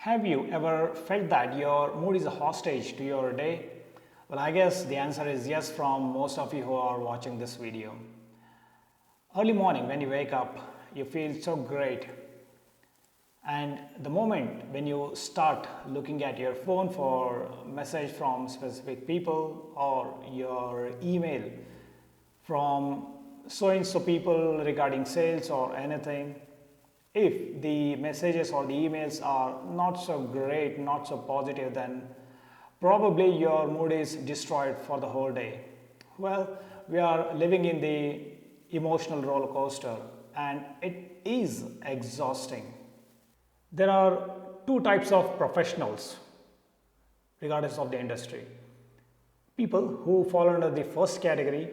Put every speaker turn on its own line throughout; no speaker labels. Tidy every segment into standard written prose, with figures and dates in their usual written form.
Have you ever felt that your mood is a hostage to your day? Well, I guess the answer is yes from most of you who are watching this video. Early morning when you wake up, you feel so great. And the moment when you start looking at your phone for a message from specific people or your email from so and so people regarding sales or anything, if the messages or the emails are not so great, not so positive, then probably your mood is destroyed for the whole day. Well, we are living in the emotional roller coaster and it is exhausting. There are two types of professionals, regardless of the industry. People who fall under the first category,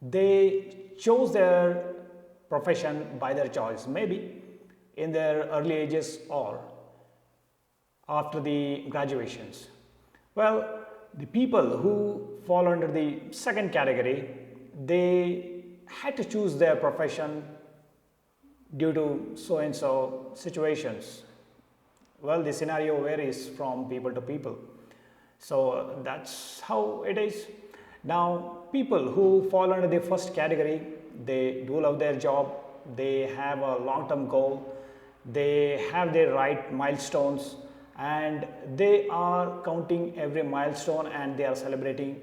they chose their profession by their choice, maybe in their early ages or after the graduations. Well, the people who fall under the second category, they had to choose their profession due to so and so situations. Well, the scenario varies from people to people. So that's how it is. Now, people who fall under the first category, they do love their job, they have a long term goal, they have their right milestones, and they are counting every milestone and they are celebrating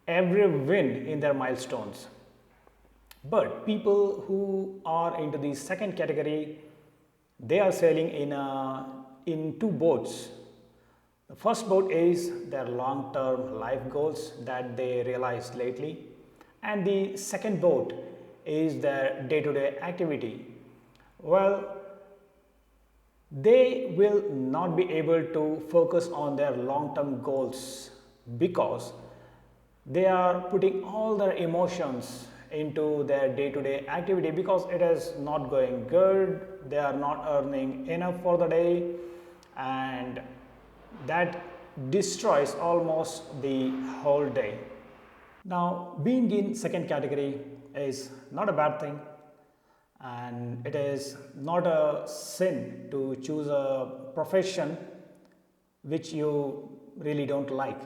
every win in their milestones. But people who are into the second category, they are sailing in two boats. The first boat is their long term life goals that they realized lately, and the second boat is their day to day activity. Well, they will not be able to focus on their long term goals because they are putting all their emotions into their day to day activity because it is not going good, they are not earning enough for the day, and that destroys almost the whole day. Now, being in second category is not a bad thing, and it is not a sin to choose a profession which you really don't like.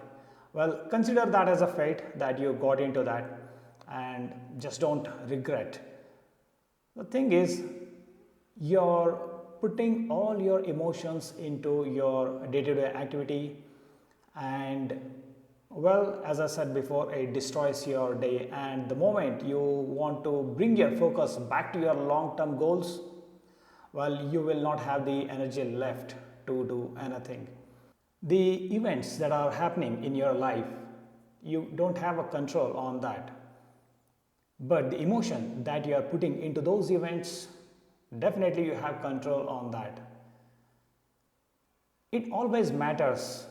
Well, consider that as a fate that you got into that and just don't regret. The thing is, you're putting all your emotions into your day to day activity, and well, as I said before, it destroys your day. And the moment you want to bring your focus back to your long term goals, well, you will not have the energy left to do anything. The events that are happening in your life, you don't have a control on that. But the emotion that you are putting into those events, definitely you have control on that. It always matters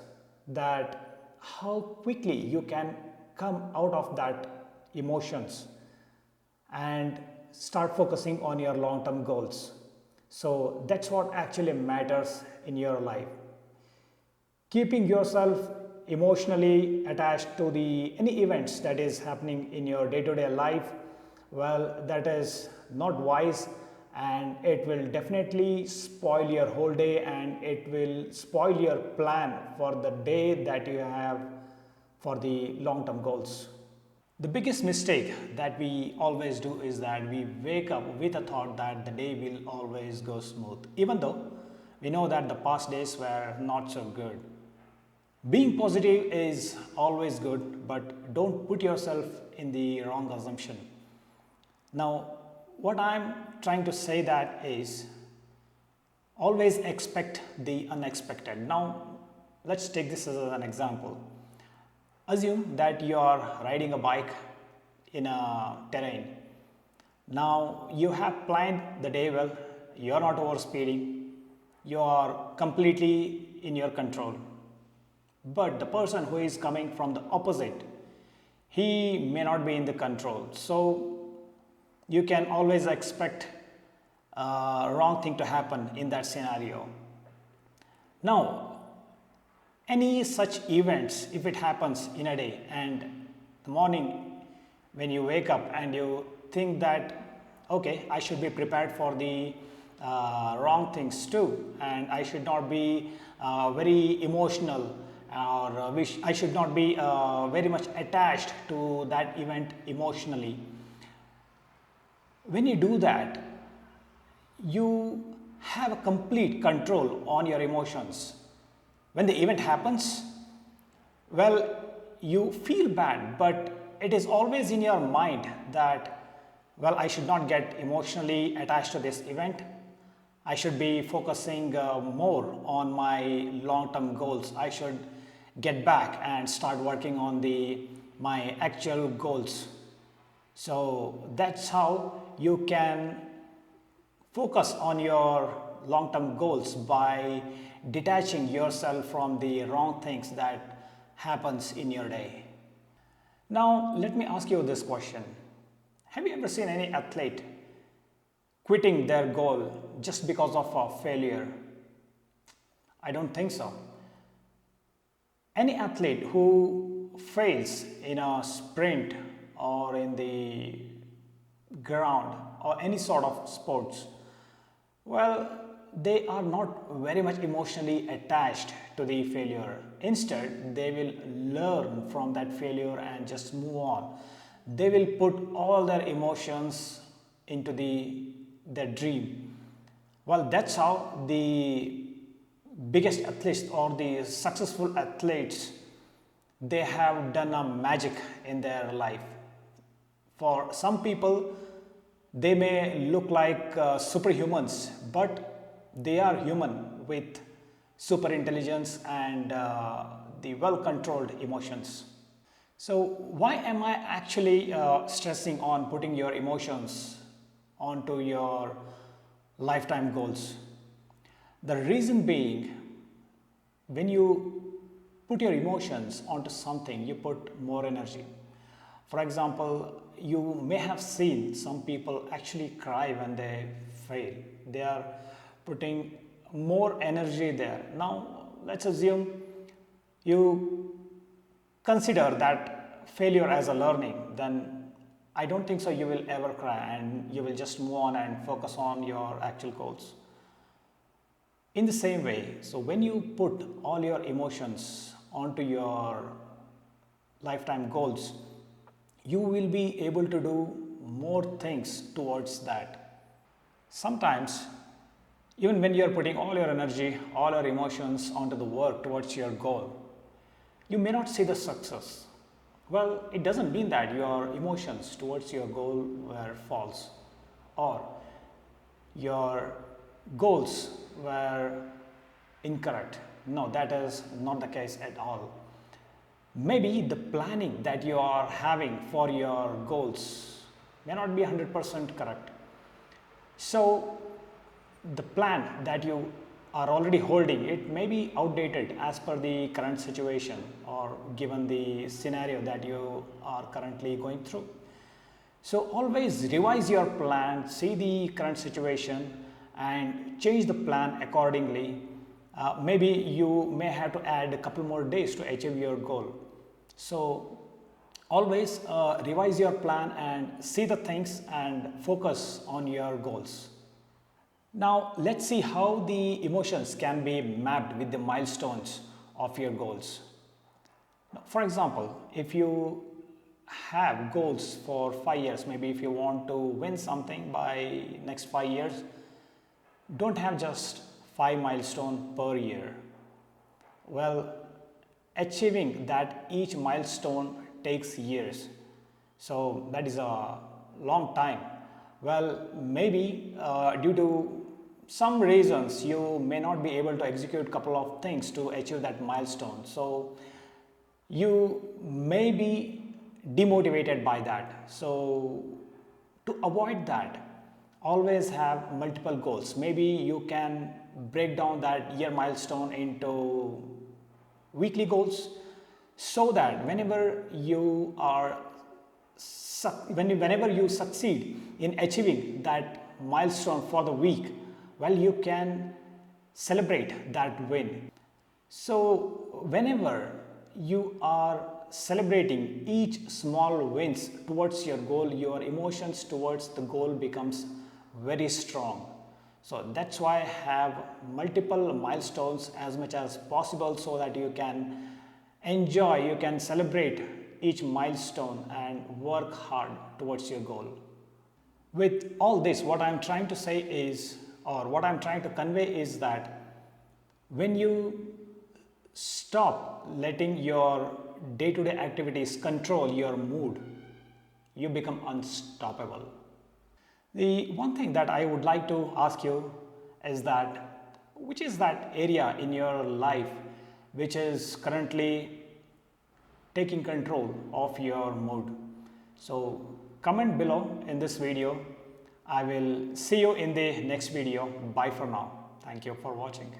that how quickly you can come out of that emotions and start focusing on your long term goals. So that's what actually matters in your life. Keeping yourself emotionally attached to the any events that is happening in your day to day life, well, that is not wise, and it will definitely spoil your whole day and it will spoil your plan for the day that you have for the long term goals. The biggest mistake that we always do is that we wake up with a thought that the day will always go smooth, even though we know that the past days were not so good. Being positive is always good, but don't put yourself in the wrong assumption. Now, what I'm trying to say that is always expect the unexpected. Now, let's take this as an example. Assume that you are riding a bike in a terrain. Now, you have planned the day well, you are not overspeeding, you are completely in your control. But the person who is coming from the opposite, he may not be in the control. So you can always expect a wrong thing to happen in that scenario. Now, any such events, if it happens in a day and the morning when you wake up and you think that, okay, I should be prepared for the wrong things too, and I should not be very emotional, or I should not be very much attached to that event emotionally. When you do that, you have a complete control on your emotions. When the event happens, well, you feel bad, but it is always in your mind that, well, I should not get emotionally attached to this event. I should be focusing more on my long-term goals. I should get back and start working on my actual goals. So that's how you can focus on your long-term goals, by detaching yourself from the wrong things that happens in your day. Now, let me ask you this question. Have you ever seen any athlete quitting their goal just because of a failure? I don't think so. Any athlete who fails in a sprint or in the ground or any sort of sports, well, they are not very much emotionally attached to the failure. Instead, they will learn from that failure and just move on. They will put all their emotions into their dream. Well, that's how the biggest athletes or the successful athletes, they have done a magic in their life. For some people, they may look like superhumans, but they are human with super intelligence and the well controlled emotions. So, why am I actually stressing on putting your emotions onto your lifetime goals? The reason being, when you put your emotions onto something, you put more energy. For example, you may have seen some people actually cry when they fail. They are putting more energy there. Now, let's assume you consider that failure as a learning, then I don't think so you will ever cry, and you will just move on and focus on your actual goals. In the same way, so when you put all your emotions onto your lifetime goals, you will be able to do more things towards that. Sometimes, even when you are putting all your energy, all your emotions onto the work towards your goal, you may not see the success. Well, it doesn't mean that your emotions towards your goal were false, or your goals were incorrect. No, that is not the case at all. Maybe the planning that you are having for your goals may not be 100% correct. So, the plan that you are already holding, it may be outdated as per the current situation or given the scenario that you are currently going through. So always revise your plan, see the current situation and change the plan accordingly. Maybe you may have to add a couple more days to achieve your goal. So always revise your plan and see the things and focus on your goals. Now let's see how the emotions can be mapped with the milestones of your goals. For example, if you have goals for 5 years, maybe if you want to win something by next 5 years, don't have just 5 milestones per year. Well, achieving that each milestone takes years, so that is a long time. Well, maybe due to some reasons you may not be able to execute couple of things to achieve that milestone, so you may be demotivated by that. So to avoid that, always have multiple goals. Maybe you can break down that year milestone into weekly goals, so that whenever you succeed in achieving that milestone for the week, well, you can celebrate that win. So whenever you are celebrating each small wins towards your goal, your emotions towards the goal becomes very strong. So that's why I have multiple milestones as much as possible so that you can enjoy, you can celebrate each milestone and work hard towards your goal. With all this, what I'm trying to say is, or what I'm trying to convey is that when you stop letting your day-to-day activities control your mood, you become unstoppable. The one thing that I would like to ask you is that which is that area in your life which is currently taking control of your mood? So comment below in this video. I will see you in the next video. Bye for now. Thank you for watching.